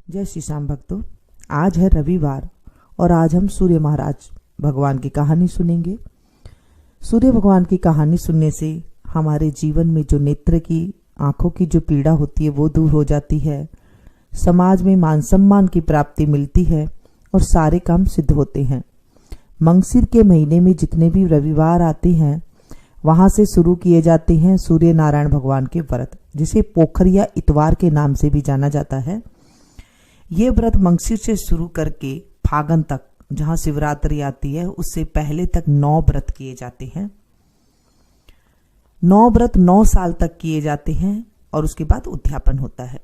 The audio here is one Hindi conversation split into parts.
जय श्री श्याम भक्तों, आज है रविवार और आज हम सूर्य महाराज भगवान की कहानी सुनेंगे। सूर्य भगवान की कहानी सुनने से हमारे जीवन में जो नेत्र की आंखों की जो पीड़ा होती है वो दूर हो जाती है, समाज में मान सम्मान की प्राप्ति मिलती है और सारे काम सिद्ध होते हैं। मंगसिर के महीने में जितने भी रविवार आते हैं वहां से शुरू किए जाते हैं सूर्य नारायण भगवान के व्रत, जिसे पोखर या इतवार के नाम से भी जाना जाता है। ये व्रत मंगसिर से शुरू करके फागुन तक, जहां शिवरात्रि आती है, उससे पहले तक 9 व्रत किए जाते हैं। 9 व्रत 9 साल तक किए जाते हैं और उसके बाद उद्यापन होता है।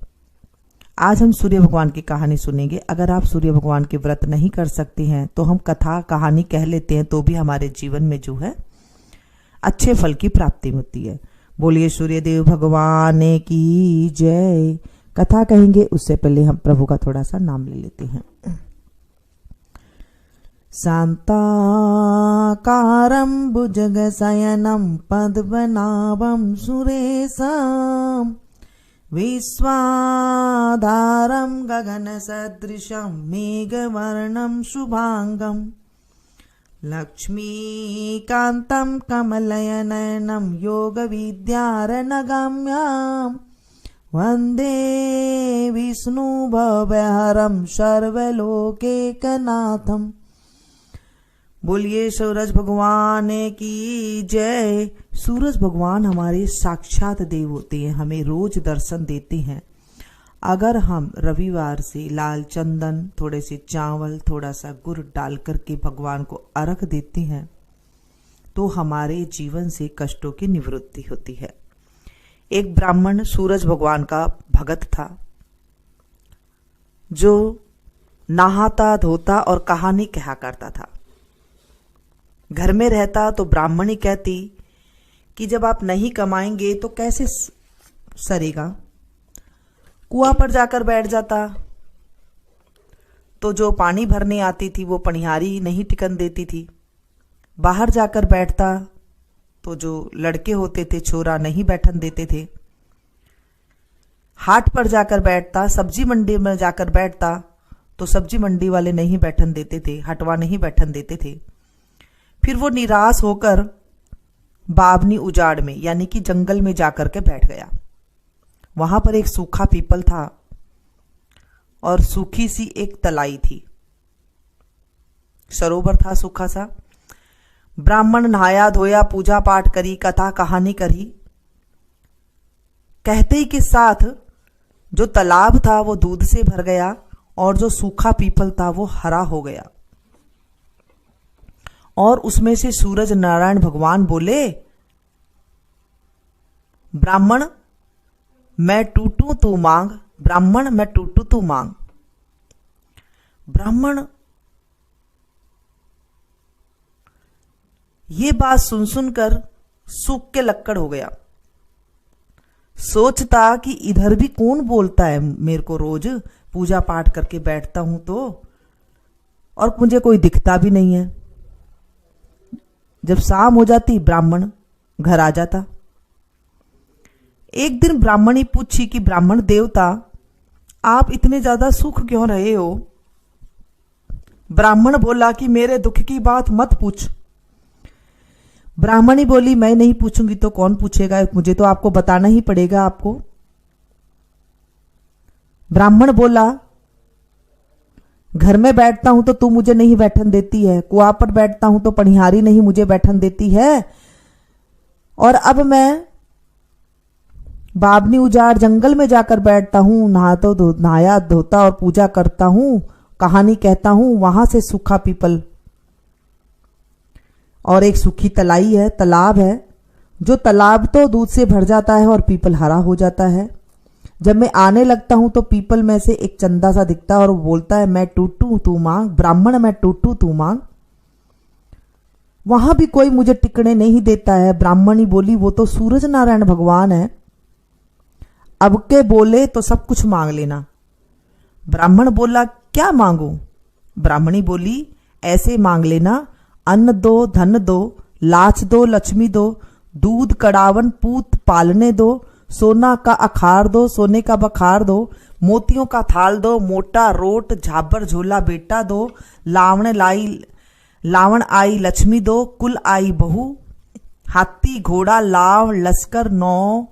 आज हम सूर्य भगवान की कहानी सुनेंगे। अगर आप सूर्य भगवान के व्रत नहीं कर सकते हैं तो हम कथा कहानी कह लेते हैं, तो भी हमारे जीवन में जो है अच्छे फल की प्राप्ति होती है। बोलिए सूर्य देव भगवान की जय। कथा कहेंगे उससे पहले हम प्रभु का थोड़ा सा नाम ले लेते हैं। शांताकारं भुजगशयनं पद्मनाभं सुरेशं विश्वाधारं गगनसदृशं मेघवर्णं शुभांगं लक्ष्मीकान्तं कमलनयनं योगविद्यारनगम्यं वन्दे विष्णुभवहरं सर्वलोकैकनाथम्। बोलिए सूरज भगवान की जय। सूरज भगवान हमारे साक्षात देव होते हैं, हमें रोज दर्शन देते हैं। अगर हम रविवार से लाल चंदन, थोड़े से चावल, थोड़ा सा गुड़ डाल करके भगवान को अर्घ देते हैं तो हमारे जीवन से कष्टों की निवृत्ति होती है। एक ब्राह्मण सूरज भगवान का भगत था, जो नहाता धोता और कहानी कहा करता था। घर में रहता तो ब्राह्मणी कहती कि जब आप नहीं कमाएंगे तो कैसे सरेगा। कुआं पर जाकर बैठ जाता तो जो पानी भरने आती थी वो पनिहारी नहीं टिकन देती थी। बाहर जाकर बैठता तो जो लड़के होते थे छोरा नहीं बैठन देते थे। हाट पर जाकर बैठता, सब्जी मंडी में जाकर बैठता तो सब्जी मंडी वाले नहीं बैठन देते थे, हटवा नहीं बैठन देते थे। फिर वो निराश होकर बावनी उजाड़ में यानी कि जंगल में जाकर के बैठ गया। वहां पर एक सूखा पीपल था और सूखी सी एक तलाई थी, सरोवर था सूखा सा। ब्राह्मण नहाया धोया, पूजा पाठ करी, कथा कहानी करी। कहते ही के साथ जो तालाब था वो दूध से भर गया और जो सूखा पीपल था वो हरा हो गया। और उसमें से सूरज नारायण भगवान बोले, ब्राह्मण मैं टूटू तू मांग, ब्राह्मण मैं टूटू तू मांग। ब्राह्मण ये बात सुन सुनकर सूख के लक्कड़ हो गया। सोचता कि इधर भी कौन बोलता है, मेरे को रोज पूजा पाठ करके बैठता हूं तो, और मुझे कोई दिखता भी नहीं है। जब शाम हो जाती ब्राह्मण घर आ जाता। एक दिन ब्राह्मणी पूछी कि ब्राह्मण देवता आप इतने ज्यादा सुख क्यों रहे हो। ब्राह्मण बोला कि मेरे दुख की बात मत पूछ। ब्राह्मणी बोली मैं नहीं पूछूंगी तो कौन पूछेगा, मुझे तो आपको बताना ही पड़ेगा आपको। ब्राह्मण बोला घर में बैठता हूं तो तू मुझे नहीं बैठन देती है, कुआं पर बैठता हूं तो पनिहारी नहीं मुझे बैठन देती है, और अब मैं बावनी उजाड़ जंगल में जाकर बैठता हूं, नहाया धोता और पूजा करता हूं, कहानी कहता हूं, वहां से सूखा पीपल और एक सूखी तलाई है, तालाब है। जो तालाब तो दूध से भर जाता है और पीपल हरा हो जाता है। जब मैं आने लगता हूं तो पीपल में से एक चंदा सा दिखता है और वो बोलता है मैं टूटू तू मांग, ब्राह्मण मैं टूटू तू मांग। वहां भी कोई मुझे टिकने नहीं देता है। ब्राह्मणी बोली वो तो सूरज नारायण भगवान है, अब के बोले तो सब कुछ मांग लेना। ब्राह्मण बोला क्या मांगू। ब्राह्मणी बोली ऐसे मांग लेना, अन्न दो, धन दो, लाच दो, लक्ष्मी दो, दूध कड़ावन पूत पालने दो, सोना का अखार दो, सोने का बखार दो, मोतियों का थाल दो, मोटा रोट झाबर झोला बेटा दो, लावण आई लक्ष्मी दो, कुल आई बहू, हाथी घोड़ा लाव लश्कर 9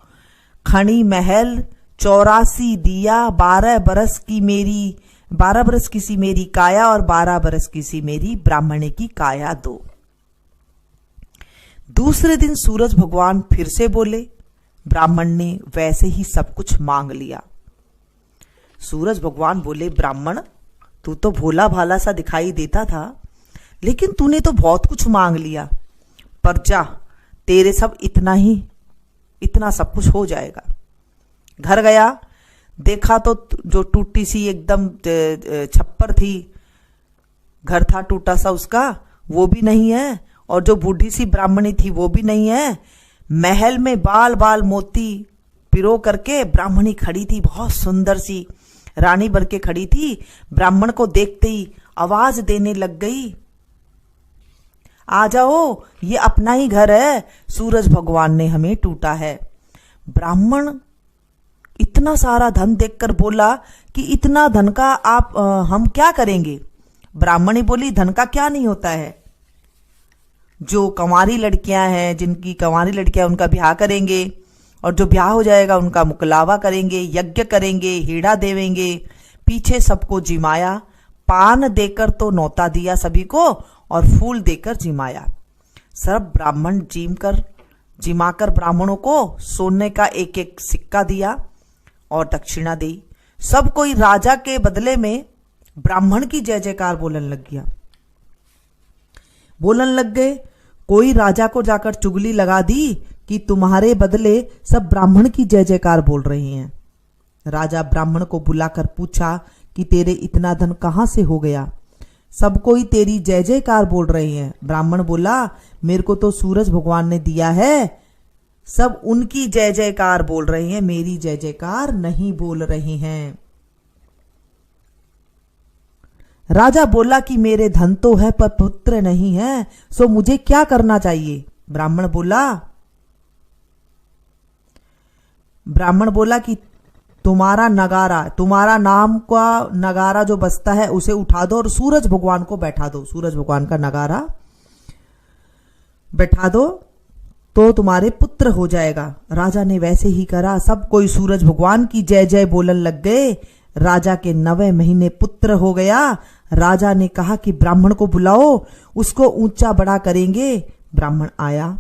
खणी महल, 84 दिया, 12 बरस की सी मेरी काया, और 12 बरस की सी मेरी ब्राह्मणे की काया दो। दूसरे दिन सूरज भगवान फिर से बोले। ब्राह्मण ने वैसे ही सब कुछ मांग लिया। सूरज भगवान बोले, ब्राह्मण तू तो भोला भाला सा दिखाई देता था, लेकिन तूने तो बहुत कुछ मांग लिया। पर जा, तेरे सब इतना सब कुछ हो जाएगा। घर गया, देखा तो जो टूटी सी एकदम छप्पर थी, घर था टूटा सा उसका, वो भी नहीं है, और जो बूढ़ी सी ब्राह्मणी थी वो भी नहीं है। महल में बाल बाल मोती पिरो करके ब्राह्मणी खड़ी थी, बहुत सुंदर सी रानी बन के खड़ी थी। ब्राह्मण को देखते ही आवाज देने लग गई, आ जाओ, ये अपना ही घर है, सूरज भगवान ने हमें टूटा है। ब्राह्मण इतना सारा धन देखकर बोला कि इतना धन का हम क्या करेंगे। ब्राह्मणी बोली, धन का क्या नहीं होता है, जो कंवारी लड़कियां हैं, जिनकी कंवारी लड़कियां, उनका ब्याह करेंगे, और जो ब्याह हो जाएगा उनका मुकलावा करेंगे, यज्ञ करेंगे, हीड़ा देवेंगे। पीछे सबको जिमाया, पान देकर तो नौता दिया सभी को, और फूल देकर जिमाया। सब ब्राह्मण जिमाकर ब्राह्मणों को सोने का एक एक सिक्का दिया और दक्षिणा दी। सब कोई राजा के बदले में ब्राह्मण की जय जयकार बोलन लग गए। कोई राजा को जाकर चुगली लगा दी कि तुम्हारे बदले सब ब्राह्मण की जय जयकार बोल रहे हैं। राजा ब्राह्मण को बुलाकर पूछा कि तेरे इतना धन कहां से हो गया, सब कोई तेरी जय जयकार बोल रहे हैं। ब्राह्मण बोला, मेरे को तो सूरज भगवान ने दिया है, सब उनकी जय जयकार बोल रहे हैं, मेरी जय जयकार नहीं बोल रहे हैं। राजा बोला कि मेरे धन तो है पर पुत्र नहीं है, सो मुझे क्या करना चाहिए। ब्राह्मण बोला कि तुम्हारा नाम का नगारा जो बजता है उसे उठा दो और सूरज भगवान को बैठा दो। सूरज भगवान का नगारा बैठा दो तो तुम्हारे पुत्र हो जाएगा। राजा ने वैसे ही करा, सब कोई सूरज भगवान की जय जय बोलन लग गए। राजा के 9वें महीने पुत्र हो गया। राजा ने कहा कि ब्राह्मण को बुलाओ, उसको ऊंचा बड़ा करेंगे। ब्राह्मण आया,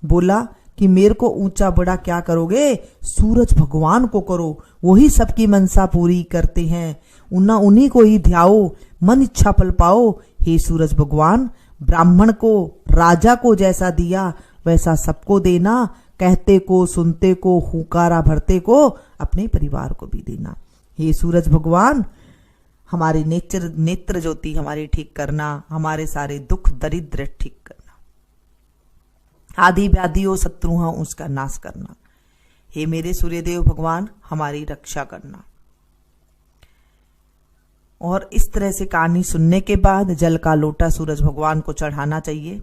बोला कि मेरे को ऊंचा बड़ा क्या करोगे, सूरज भगवान को करो, वही सबकी मनसा पूरी करते हैं, उन्हीं को ही ध्याओ, मन इच्छा फल पाओ। हे सूरज भगवान, ब्राह्मण को राजा को जैसा दिया वैसा सबको देना, कहते को सुनते को हुकारा भरते को अपने परिवार को भी देना। हे सूरज भगवान, हमारी नेत्र ज्योति हमारी ठीक करना, हमारे सारे दुख दरिद्र ठीक करना, आदि व्याधि हो शत्रु हो उसका नाश करना। हे मेरे सूर्यदेव भगवान, हमारी रक्षा करना। और इस तरह से कहानी सुनने के बाद जल का लोटा सूरज भगवान को चढ़ाना चाहिए।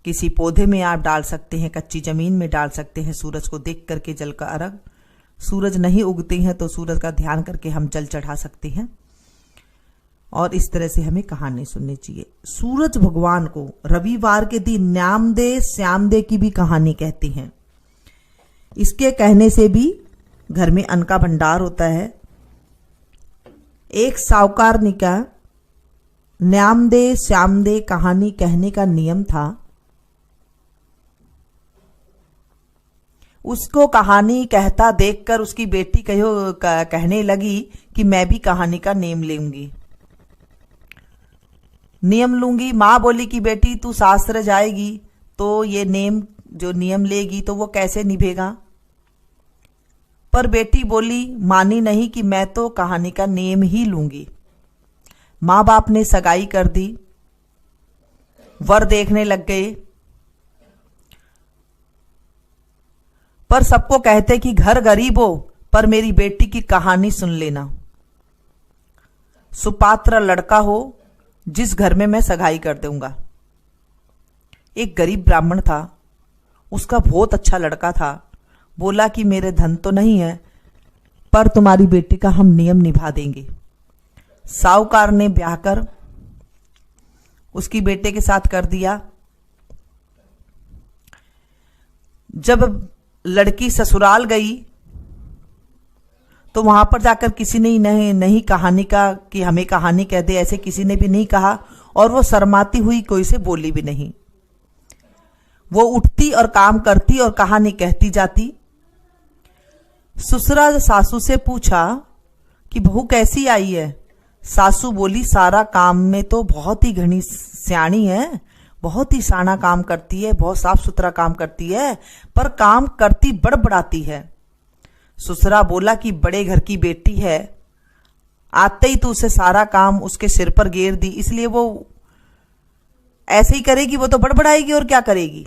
किसी पौधे में आप डाल सकते हैं, कच्ची जमीन में डाल सकते हैं, सूरज को देख करके जल का अर्घ। सूरज नहीं उगते हैं तो सूरज का ध्यान करके हम जल चढ़ा सकते हैं। और इस तरह से हमें कहानी सुननी चाहिए। सूरज भगवान को रविवार के दिन न्यामदे श्यामदे की भी कहानी कहते हैं। इसके कहने से भी घर में अन्न का भंडार होता है। एक साहूकारनी का न्यामदे श्यामदे कहानी कहने का नियम था। उसको कहानी कहता देखकर उसकी बेटी कहने लगी कि मैं भी कहानी का नियम लूंगी। माँ बोली कि बेटी तू शास्त्र जाएगी तो ये नियम लेगी तो वो कैसे निभेगा। पर बेटी बोली, मानी नहीं कि मैं तो कहानी का नेम ही लूंगी। माँ बाप ने सगाई कर दी, वर देखने लग गए, पर सबको कहते कि घर गरीब हो पर मेरी बेटी की कहानी सुन लेना। सुपात्र लड़का हो जिस घर में मैं सगाई कर दूंगा। एक गरीब ब्राह्मण था, उसका बहुत अच्छा लड़का था। बोला कि मेरे धन तो नहीं है पर तुम्हारी बेटी का हम नियम निभा देंगे। साहूकार ने ब्याह कर उसकी बेटे के साथ कर दिया। जब लड़की ससुराल गई तो वहां पर जाकर किसी ने नहीं कहानी का कि हमें कहानी कह दे, ऐसे किसी ने भी नहीं कहा, और वो शर्माती हुई कोई से बोली भी नहीं। वो उठती और काम करती और कहानी कहती जाती। ससुरा सासू से पूछा कि बहू कैसी आई है। सासू बोली, सारा काम में तो बहुत ही घनी सियाणी है, बहुत ही साना काम करती है, बहुत साफ सुथरा काम करती है, पर काम करती बड़बड़ाती है। ससुरा बोला कि बड़े घर की बेटी है, आते ही तो उसे सारा काम उसके सिर पर घेर दी, इसलिए वो ऐसे ही करेगी, वो तो बड़बड़ाएगी और क्या करेगी।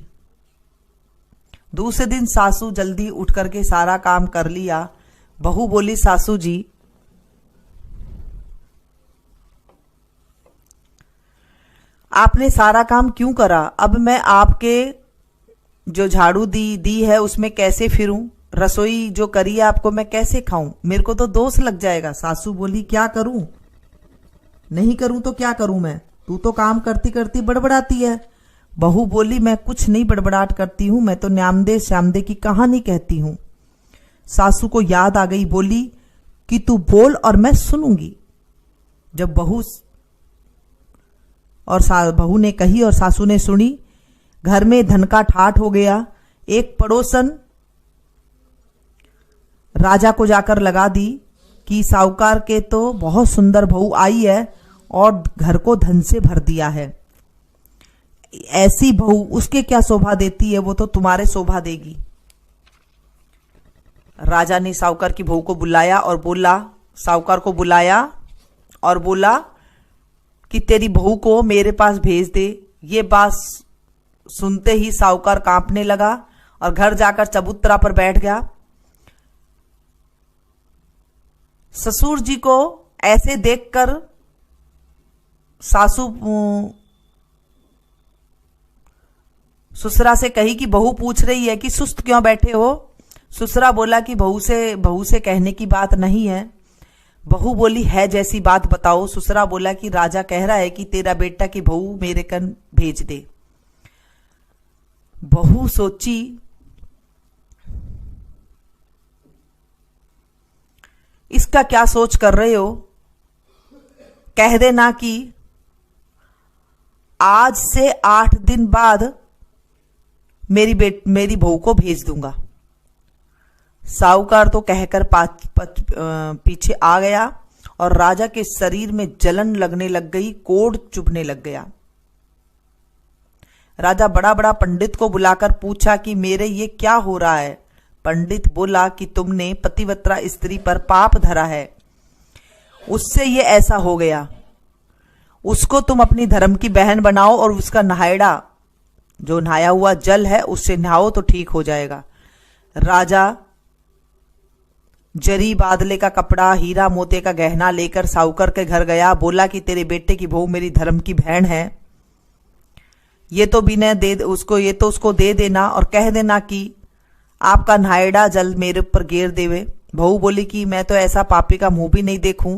दूसरे दिन सासू जल्दी उठ करके सारा काम कर लिया। बहू बोली, सासू जी आपने सारा काम क्यों करा? अब मैं आपके जो झाड़ू दी है उसमें कैसे फिरूं? रसोई जो करी है आपको मैं कैसे खाऊं? मेरे को तो दोष लग जाएगा। सासू बोली, क्या करूं? नहीं करूं तो क्या करूं मैं? तू तो काम करती करती बड़बड़ाती है। बहू बोली, मैं कुछ नहीं बड़बड़ाहट करती हूं, मैं तो न्यामदे श्यामदे की कहानी कहती हूं। सासू को याद आ गई, बोली कि तू बोल और मैं सुनूंगी। जब बहू ने कही और सासू ने सुनी, घर में धन का ठाठ हो गया। एक पड़ोसन राजा को जाकर लगा दी कि साहूकार के तो बहुत सुंदर बहू आई है और घर को धन से भर दिया है। ऐसी बहू उसके क्या शोभा देती है, वो तो तुम्हारे शोभा देगी। राजा ने साहूकार की बहू को बुलाया और बोला, साहूकार को बुलाया और बोला कि तेरी बहू को मेरे पास भेज दे। ये बात सुनते ही साहूकार कांपने लगा और घर जाकर चबूतरा पर बैठ गया। ससुर जी को ऐसे देखकर सासू ससुरा से कही कि बहू पूछ रही है कि सुस्त क्यों बैठे हो। ससुरा बोला कि बहू से कहने की बात नहीं है। बहू बोली, है जैसी बात बताओ। ससुरा बोला कि राजा कह रहा है कि तेरा बेटा की बहू मेरे कन भेज दे। बहू सोची, इसका क्या सोच कर रहे हो? कह देना कि आज से 8 दिन बाद मेरी बहू को भेज दूंगा। साहूकार तो कहकर पीछे आ गया और राजा के शरीर में जलन लगने लग गई, कोढ़ चुभने लग गया। राजा बड़ा बड़ा पंडित को बुलाकर पूछा कि मेरे ये क्या हो रहा है। पंडित बोला कि तुमने पतिव्रता स्त्री पर पाप धरा है, उससे ये ऐसा हो गया। उसको तुम अपनी धर्म की बहन बनाओ और उसका नहायड़ा, जो नहाया हुआ जल है, उससे नहाओ तो ठीक हो जाएगा। राजा जरी बादले का कपड़ा, हीरा मोते का गहना लेकर साहूकार के घर गया। बोला कि तेरे बेटे की बहू मेरी धर्म की बहन है, ये तो बिना दे उसको, ये तो उसको दे देना और कह देना कि आपका नहायड़ा जल मेरे ऊपर गिर देवे। बहू बोली कि मैं तो ऐसा पापी का मुंह भी नहीं देखूं,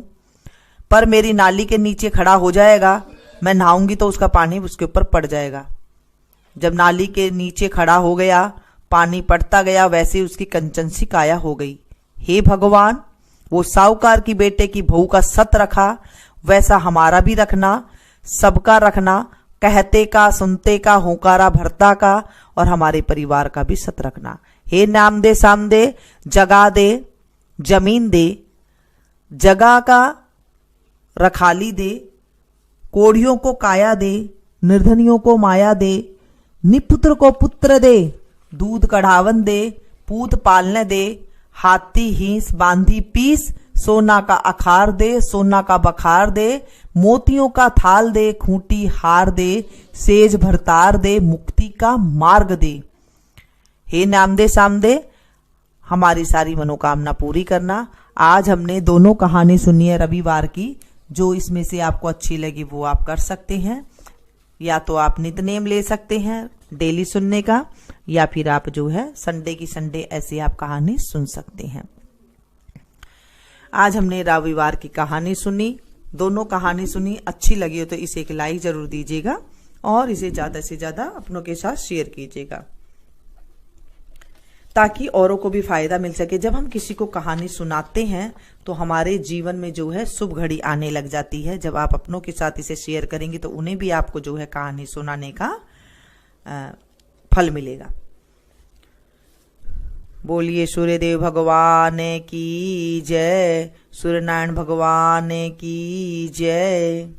पर मेरी नाली के नीचे खड़ा हो जाएगा, मैं नहाऊंगी तो उसका पानी उसके ऊपर पड़ जाएगा। जब नाली के नीचे खड़ा हो गया, पानी पड़ता गया, वैसे ही उसकी कंचन सी काया हो गई। हे भगवान, वो साहूकार की बेटे की बहू का सत रखा, वैसा हमारा भी रखना, सबका रखना, कहते का, सुनते का, होकारा भरता का, और हमारे परिवार का भी सत रखना। हे नाम दे साम दे, जगा दे, जमीन दे, जगा का रखाली दे, कोढ़ियों को काया दे, निर्धनियों को माया दे, निपुत्र को पुत्र दे, दूध कढ़ावन दे, पूत पालने दे, हाथी हिंस बांधी पीस, सोना का अखार दे, सोना का बखार दे, मोतियों का थाल दे, खूंटी हार दे, सेज भरतार दे, मुक्ति का मार्ग दे। हे नामदे सामदे, हमारी सारी मनोकामना पूरी करना। आज हमने दोनों कहानी सुनी है रविवार की। जो इसमें से आपको अच्छी लगी वो आप कर सकते हैं, या तो आप नितनेम ले सकते हैं डेली सुनने का, या फिर आप जो है संडे की संडे ऐसे आप कहानी सुन सकते हैं। आज हमने रविवार की कहानी सुनी, दोनों कहानी सुनी। अच्छी लगी हो तो इसे एक लाइक जरूर दीजिएगा और इसे ज्यादा से ज्यादा अपनों के साथ शेयर कीजिएगा ताकि औरों को भी फायदा मिल सके। जब हम किसी को कहानी सुनाते हैं तो हमारे जीवन में जो है शुभ घड़ी आने लग जाती है। जब आप अपनों के साथ इसे शेयर करेंगे तो उन्हें भी आपको जो है कहानी सुनाने का फल मिलेगा। बोलिए सूर्यदेव भगवान की जय, सूर्यनारायण भगवान की जय।